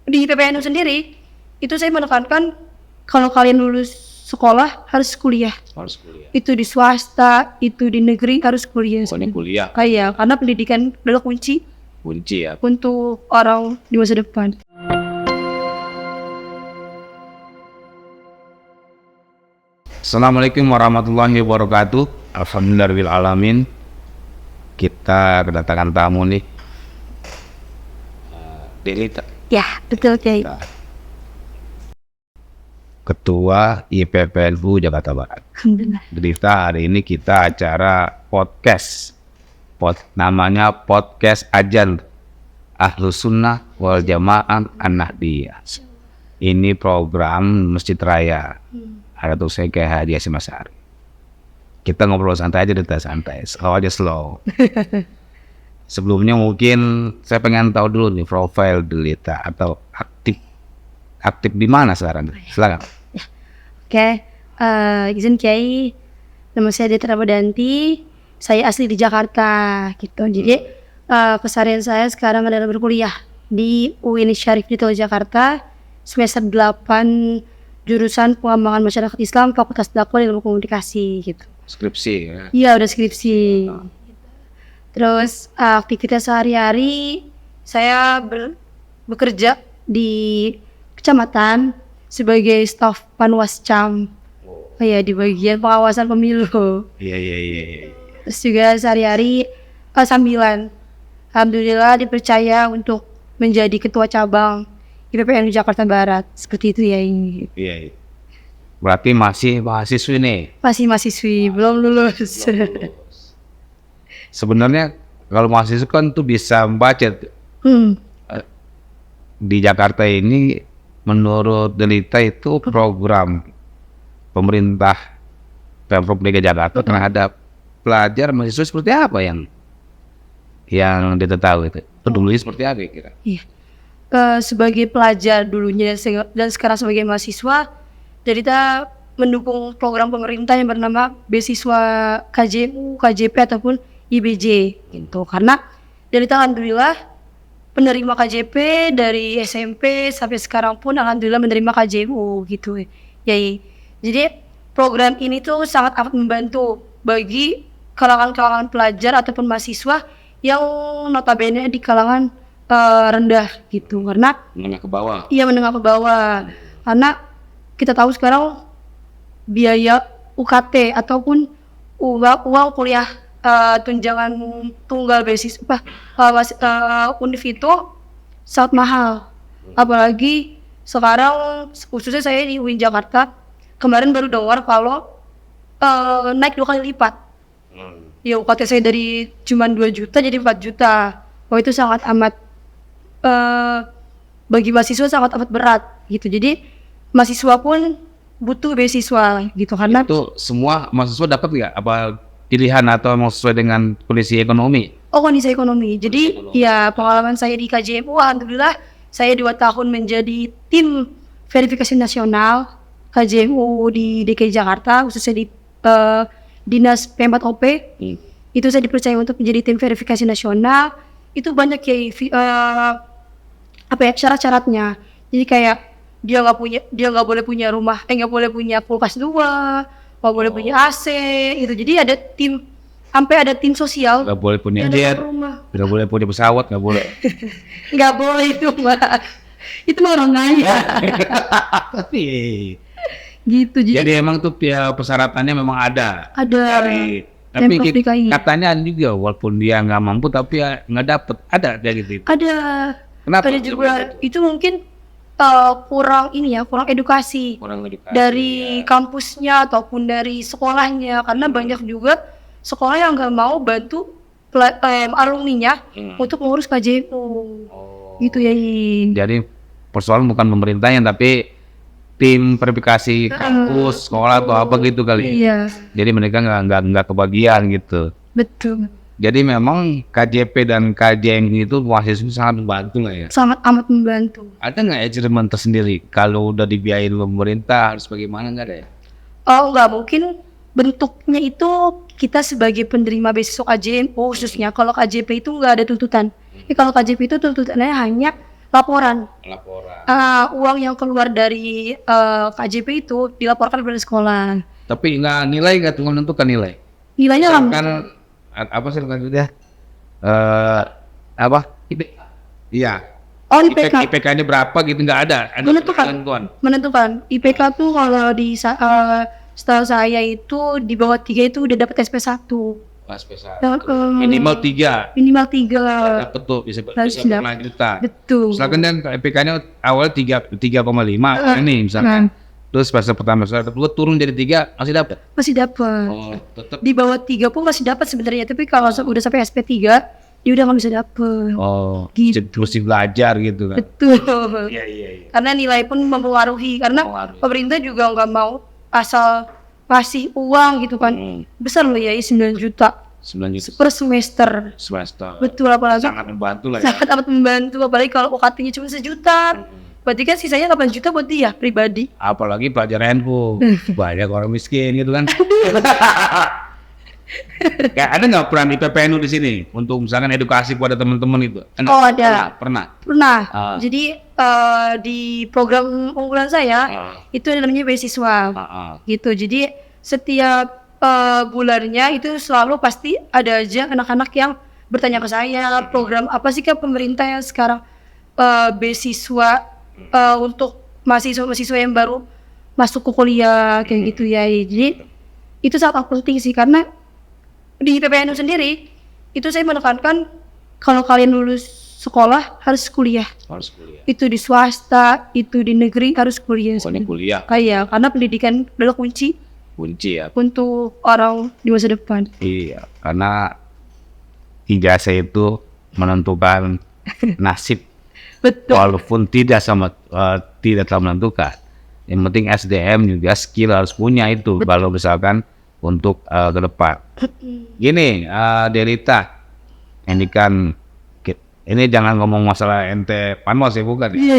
di PPNU sendiri itu saya menekankan kalau kalian lulus sekolah harus kuliah. Itu di swasta, itu di negeri harus kuliah. Pokoknya kuliah. Kayak karena pendidikan adalah kunci ya untuk orang di masa depan. Assalamualaikum warahmatullahi wabarakatuh. Alhamdulillahirabbil alamin. Kita kedatangan tamu nih. Delita. Ya, betul Kiai. Ketua IPPNU Jakarta Barat. Alhamdulillah. Delita, hari ini kita acara podcast. Namanya Podcast Ajan Ahlus Sunnah wal Jamaah An-Nahdiyah. Ini program Masjid Raya. Ada tuh saya kayak Hadi Hasyim Asy'ari. Kita ngobrol santai aja, slow. Sebelumnya mungkin saya pengen tahu dulu nih profil Delita atau aktif di mana sekarang? Silakan. Oke, izin Kiai, nama saya Delita Ramadanti, saya asli di Jakarta gitu. Jadi keseharian saya sekarang adalah berkuliah di UIN Syarif di Jakarta, semester 8 jurusan Pengembangan Masyarakat Islam, Fakultas Dakwah dan Ilmu Komunikasi gitu. Skripsi ya? Iya, udah skripsi. Terus aktivitas sehari-hari saya bekerja di kecamatan sebagai staf Panwascam. Ya, di bagian pengawasan pemilu. Iya. Terus juga sehari-hari sambilan alhamdulillah dipercaya untuk menjadi ketua cabang IPPNU Jakarta Barat. Seperti itu ya ini. Iya. Berarti masih mahasiswi nih? Masih mahasiswi, belum lulus. Sebenarnya kalau mahasiswa kan tuh bisa membaca. Di Jakarta ini menurut Delita itu program pemerintah Pemprov DKI Jakarta terhadap pelajar mahasiswa seperti apa yang Delita tahu itu? Peduli seperti apa kira? Iya. Sebagai pelajar dulunya dan sekarang sebagai mahasiswa, Delita mendukung program pemerintah yang bernama beasiswa KJMU, KJP ataupun IBJ gitu. Karena Delita alhamdulillah penerima KJP dari SMP sampai sekarang pun alhamdulillah menerima KJMU gitu ya. Jadi program ini tuh sangat amat membantu bagi kalangan pelajar ataupun mahasiswa yang notabene di kalangan rendah gitu, karena menengah ke bawah. Iya, menengah ke bawah. Karena kita tahu sekarang biaya UKT ataupun uang kuliah tunjangan tunggal beasiswa univ itu sangat mahal. Apalagi sekarang khususnya saya di UIN Jakarta kemarin baru dengar kalau naik 2 kali lipat. Ya, UKT saya dari cuma 2 juta jadi 4 juta. Wah, itu sangat amat bagi mahasiswa sangat amat berat gitu. Jadi mahasiswa pun butuh beasiswa gitu, karena itu semua mahasiswa dapat nggak apa pilihan atau mau sesuai dengan kondisi ekonomi? Oh, kondisi ekonomi. Jadi ya pengalaman saya di KJMU alhamdulillah saya 2 tahun menjadi tim verifikasi nasional KJMU di DKI Jakarta, khususnya di Dinas P4OP. Itu saya dipercaya untuk menjadi tim verifikasi nasional. Itu banyak syarat-syaratnya. Jadi kayak dia nggak boleh punya rumah, nggak boleh punya kulkas 2, nggak boleh punya AC gitu. Jadi ada tim, sampai ada tim sosial. Nggak boleh punya jet, nggak boleh punya pesawat, nggak boleh. Nggak boleh itu Mbak. Itu mah orang kaya. Gitu. Jadi emang tuh persyaratannya memang ada. Tapi katanya juga walaupun dia nggak mampu tapi nggak dapet, ada gitu. Ada. Kenapa? Ada juga itu mungkin kurang edukasi dari kampusnya ataupun dari sekolahnya, karena banyak juga sekolah yang nggak mau bantu alumninya untuk mengurus KJMU. Gitu ya. Jadi persoalan bukan pemerintahnya tapi tim verifikasi kampus, sekolah atau apa gitu kali. Iya. Jadi mereka nggak kebagian gitu. Betul. Jadi memang KJP dan KJM itu mahasiswa sangat membantu lah ya. Sangat amat membantu. Ada nggak achievement tersendiri kalau udah dibiayain pemerintah harus bagaimana, nggak ada ya? Oh, nggak mungkin. Bentuknya itu kita sebagai penerima beasiswa KJMU khususnya. Kalau KJP itu nggak ada tuntutan. Kalau KJP itu tuntutannya hanya laporan. Laporan. Uang yang keluar dari KJP itu dilaporkan kepada sekolah. Tapi nilai nggak menentukan nilai. Nilainya Kan apa sih maksudnya? Apa? IPK. Iya. Oh, IPK. IPK-nya berapa gitu nggak ada. Menentukan. IPK tuh kalau di setahu saya itu di bawah 3 itu udah dapat SP1. SP1. Minimal 3. Minimal 3. Dapat tuh bisa berlanjutan. Betul. Misalkan dan IPK-nya awal 3,5 ini misalkan. Terus fase pertama, fase kedua turun jadi 3 masih dapat. Masih dapat. Oh, tetap. Di bawah 3 pun masih dapat sebenarnya, tapi kalau udah sampai SP3 dia udah nggak bisa dapat. Oh, gitu. Mesti belajar gitu kan. Betul. Iya. Karena nilai pun mempengaruhi, karena pemerintah juga nggak mau asal kasih uang gitu kan. Besar loh ya, 9 juta. 9 juta per semester. Betul, apalagi sangat membantu lah ya. Sangat amat membantu, apalagi kalau UKT-nya cuma 1 juta. Berarti kan sisanya 8 juta buat dia pribadi. Apalagi pelajar NU. Banyak orang miskin gitu kan. Kayak ada nggak peran IPPNU di sini untuk misalkan edukasi kepada teman-teman itu? Oh, ada. Pernah. Jadi di program unggulan saya itu namanya beasiswa. Gitu. Jadi setiap bulannya itu selalu pasti ada aja anak-anak yang bertanya ke saya, program apa sih kan pemerintah yang sekarang beasiswa untuk mahasiswa yang baru masuk ke kuliah kayak gitu ya. Jadi itu sangat penting sih, karena di PPNU sendiri itu saya menekankan kalau kalian lulus sekolah harus kuliah. Itu di swasta, itu di negeri harus kuliah. Kuliah. Iya, karena pendidikan adalah kunci ya untuk orang di masa depan. Iya, karena ijazah itu menentukan nasib. Betul. Walaupun tidak menentukan. Yang penting SDM juga skill harus punya itu. Kalau misalkan untuk ke depan. Gini, Delita, ini jangan ngomong masalah ente panwas ya, bukan? Iya.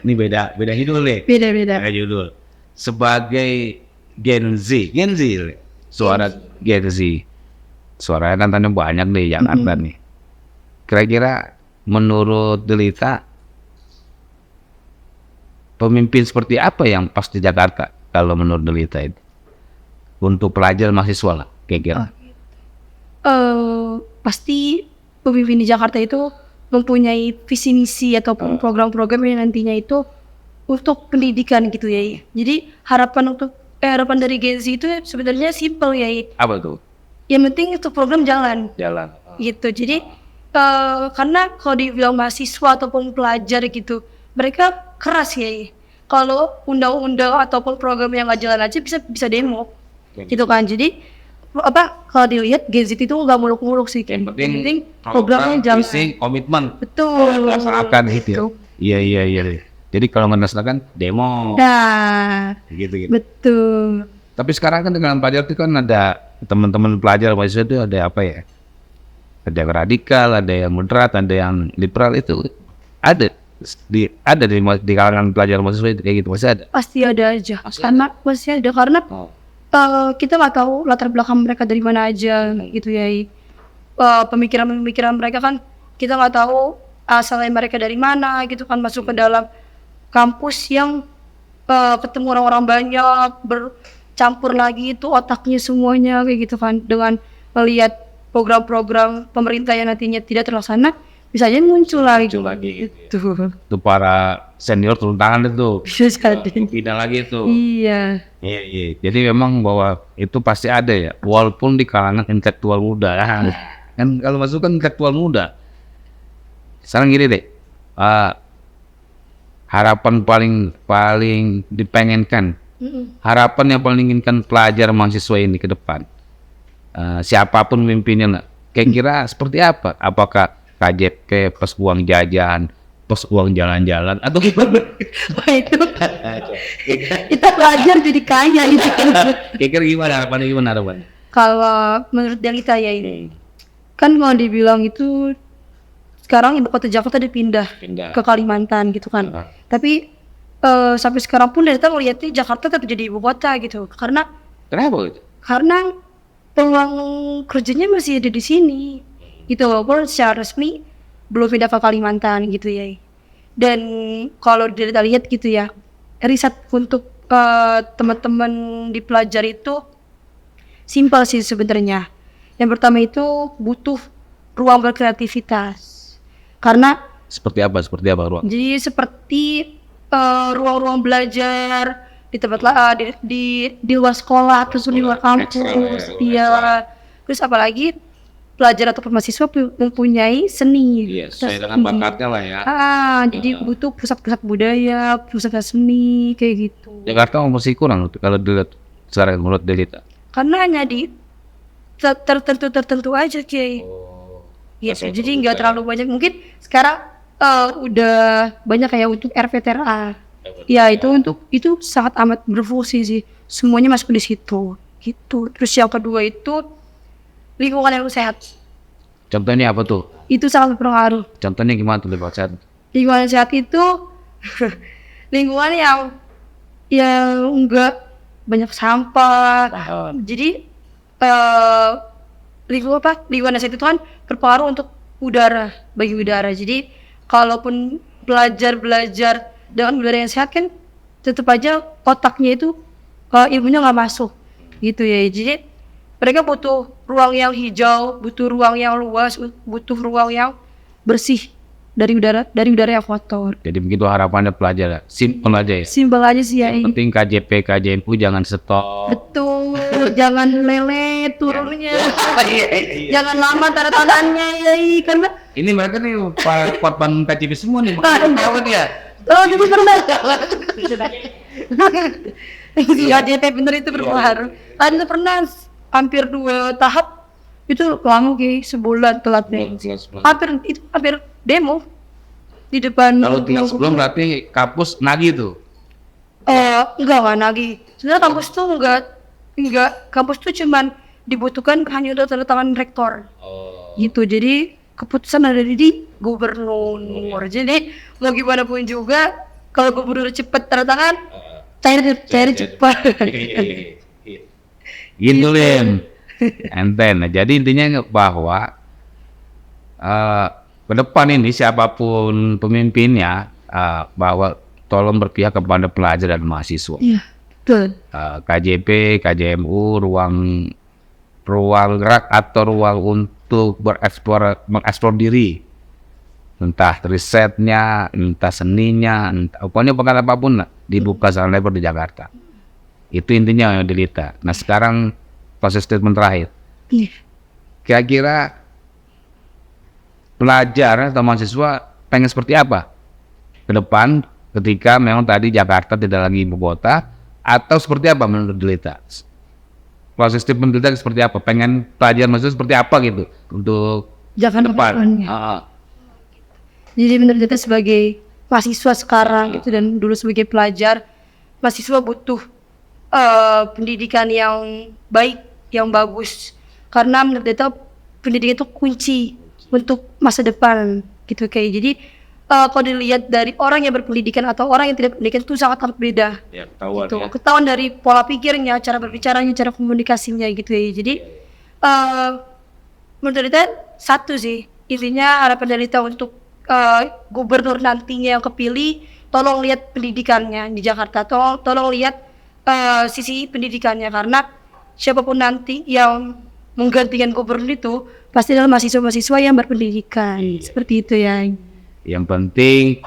Ini beda judul nih. Beda judul. Sebagai Gen Z, suara Gen Z. Suaranya kan tanya banyak nih, Jakarta nih. Kira-kira menurut Delita, pemimpin seperti apa yang pas di Jakarta kalau menurut Delita itu? Untuk pelajar mahasiswa lah, kira-kira. Pasti pemimpin di Jakarta itu mempunyai visi misi ataupun program-program yang nantinya itu untuk pendidikan gitu ya. Jadi harapan dari Gen Z itu sebenarnya simple ya. Apa tuh? Yang penting itu program jalan. Gitu. Jadi karena kalau dibilang mahasiswa ataupun pelajar gitu, mereka keras ya. Kalau undang-undang ataupun program yang nggak jalan aja bisa demo. Gitu kan. Jadi kalau dilihat Gen Z itu nggak muluk-muluk sih. Yang penting programnya jalan. Komitmen. Betul. Akan itu. Iya. Jadi kalau melaksanakan demo. Nah. Gitu. Betul. Tapi sekarang kan dengan pelajar itu kan ada teman-teman pelajar mahasiswa itu ada apa ya? Ada yang radikal, ada yang moderat, ada yang liberal, itu ada di kalangan pelajar mahasiswa itu kayak gitu, masih ada. Pasti ada aja. Masih ada karena kita nggak tahu latar belakang mereka dari mana aja gitu ya. Pemikiran mereka kan kita nggak tahu asalnya mereka dari mana gitu kan, masuk ke dalam kampus yang ketemu orang-orang banyak, bercampur lagi itu otaknya semuanya kayak gitu kan, dengan melihat program-program pemerintah yang nantinya tidak terlaksana bisa aja muncul lagi gitu. Itu para senior turun tangan itu. Bisa jadi. Pindah lagi itu. Iya. Jadi memang bahwa itu pasti ada ya, walaupun di kalangan intelektual muda kan kalau masuk kan intelektual muda. Sekarang gini deh, harapan paling dipengenkan, harapan yang paling inginkan pelajar mahasiswa ini ke depan, siapapun pemimpinnya, kira-kira seperti apa? Apakah KJP plus uang jajan, plus uang jalan-jalan, atau gimana? Wah itu pelajar jadi kaya itu. Kira-kira gimana harapannya? Kalau menurut Delita ya ini, kan kalau dibilang itu sekarang ibu kota Jakarta dipindah ke Kalimantan gitu kan. Tapi sampai sekarang pun Delita melihatnya Jakarta tetap jadi ibu kota gitu. Kenapa gitu? Karena peluang kerjanya masih ada di sini gitu, walaupun secara resmi belum pindah ke Kalimantan gitu ya. Dan kalau kita lihat gitu ya, riset untuk teman-teman di pelajar itu simpel sih sebenarnya. Yang pertama itu butuh ruang berkreativitas. Karena Seperti apa ruang? jadi seperti ruang-ruang belajar di tempat di luar sekolah atau di luar kampus, iya. Terus apalagi pelajar atau mahasiswa mempunyai seni. Saya dengan bakatnya lah ya. Jadi butuh pusat-pusat budaya, pusat seni kayak gitu. Jakarta masih kurang kalau dilihat secara menurut Delita. Karena hanya di tertentu aja Kiai. Gitu. Jadi nggak terlalu banyak. Mungkin sekarang udah banyak kayak untuk RPTRA. Ya itu sangat amat berfungsi sih. Semuanya masuk di situ. Gitu. Terus yang kedua itu lingkungan yang sehat. Contohnya apa tuh? Itu sangat berpengaruh. Contohnya gimana tuh lingkungan sehat? Lingkungan sehat itu lingkungan yang enggak banyak sampah. Jadi lingkungan sehat itu kan berpengaruh untuk bagi udara. Jadi kalaupun belajar dengan udara yang sehat kan tetap aja otaknya itu ilmunya nggak masuk gitu ya. Jadi mereka butuh ruang yang hijau, butuh ruang yang luas, butuh ruang yang bersih dari udara yang kotor. Jadi begitu harapannya pelajar, simpel aja ya. Simpel aja sih ya. Yang penting KJP, KJMU jangan stop. Betul, jangan lele turunnya. Jangan lama tanda tangannya ya, karena Ini mereka nih korban KJP semua nih. Tahu dia. oh itu pernah. Ya JP bener itu berpengaruh. Tadi itu pernah hampir 2 tahap itu lama sebulan telatnya. Hampir demo di depan. Kalau tinggal sebelum berarti kampus nagih tuh. Enggak nagih. Sebenarnya kampus tuh enggak kampus tuh cuman dibutuhkan hanya untuk tanda tangan rektor. Gitu. Jadi keputusan ada di gubernur. Jadi mau gimana pun juga kalau gubernur cepat tanda tangan cair cepat. Gitu Lim. Enten. Nah, jadi intinya bahwa ke depan ini siapapun pemimpinnya bahwa tolong berpihak kepada pelajar dan mahasiswa. Iya, betul. KJP, KJMU, ruang gerak atau ruang untuk mengeksplor diri. Entah risetnya, entah seninya, pokoknya apapun lah, dibuka sana lebar di Jakarta. Itu intinya yang Delita. Nah sekarang proses statement terakhir. Kira-kira pelajar atau mahasiswa pengen seperti apa ke depan ketika memang tadi Jakarta tidak lagi ibu kota, atau seperti apa menurut Delita? Proses statement Delita seperti apa? Pengen pelajar mahasiswa seperti apa gitu untuk Jakarta depan? Jadi menurut kita sebagai mahasiswa sekarang itu dan dulu sebagai pelajar, mahasiswa butuh pendidikan yang baik, yang bagus. Karena menurut kita pendidikan itu kunci untuk masa depan gitu kayak. Jadi kalau dilihat dari orang yang berpendidikan atau orang yang tidak berpendidikan itu sangat beda. Ya, ketahuan gitu. ya. Ketahuan dari pola pikirnya, cara berbicaranya, cara komunikasinya gitu ya. Jadi menurut kita satu sih intinya harapan dari kita untuk gubernur nantinya yang kepilih, tolong lihat pendidikannya di Jakarta, tolong lihat sisi pendidikannya, karena siapapun nanti yang menggantikan gubernur itu pasti adalah mahasiswa-mahasiswa yang berpendidikan. Seperti itu ya. Yang penting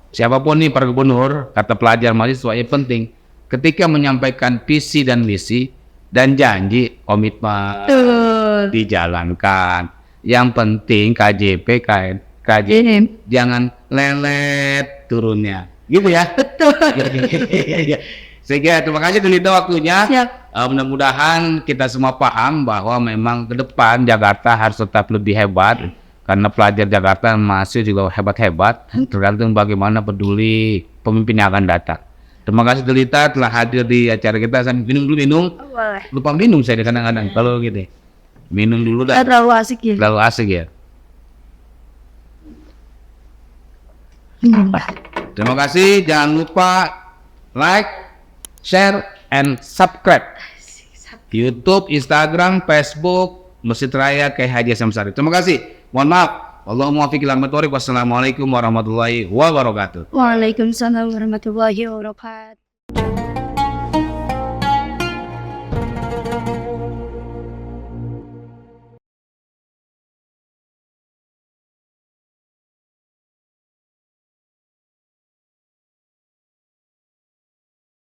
siapapun nih para gubernur, kata pelajar mahasiswa, yang penting ketika menyampaikan visi dan misi dan janji komitmen dijalankan. Yang penting KJP, KJM jangan lelet turunnya, gitu ya. Betul. Sehingga terima kasih Delita waktunya. Mudah-mudahan kita semua paham bahwa memang ke depan Jakarta harus tetap lebih hebat, karena pelajar Jakarta masih juga hebat-hebat, tergantung bagaimana peduli pemimpin yang akan datang. Terima kasih Delita telah hadir di acara kita. Minum. Lupa minum saya kadang-kadang kalau gitu. Minum dulu dah. Terlalu asik ya. Terlalu asik ya. Terima kasih. Jangan lupa like, share, and subscribe. YouTube, Instagram, Facebook, Masjid Raya Kiai Haji Hasyim Asy'ari. Terima kasih. Mohon maaf Allahumma waffiq ila aqwamit. Wassalamualaikum warahmatullahi wabarakatuh. Waalaikumsalam warahmatullahi wabarakatuh.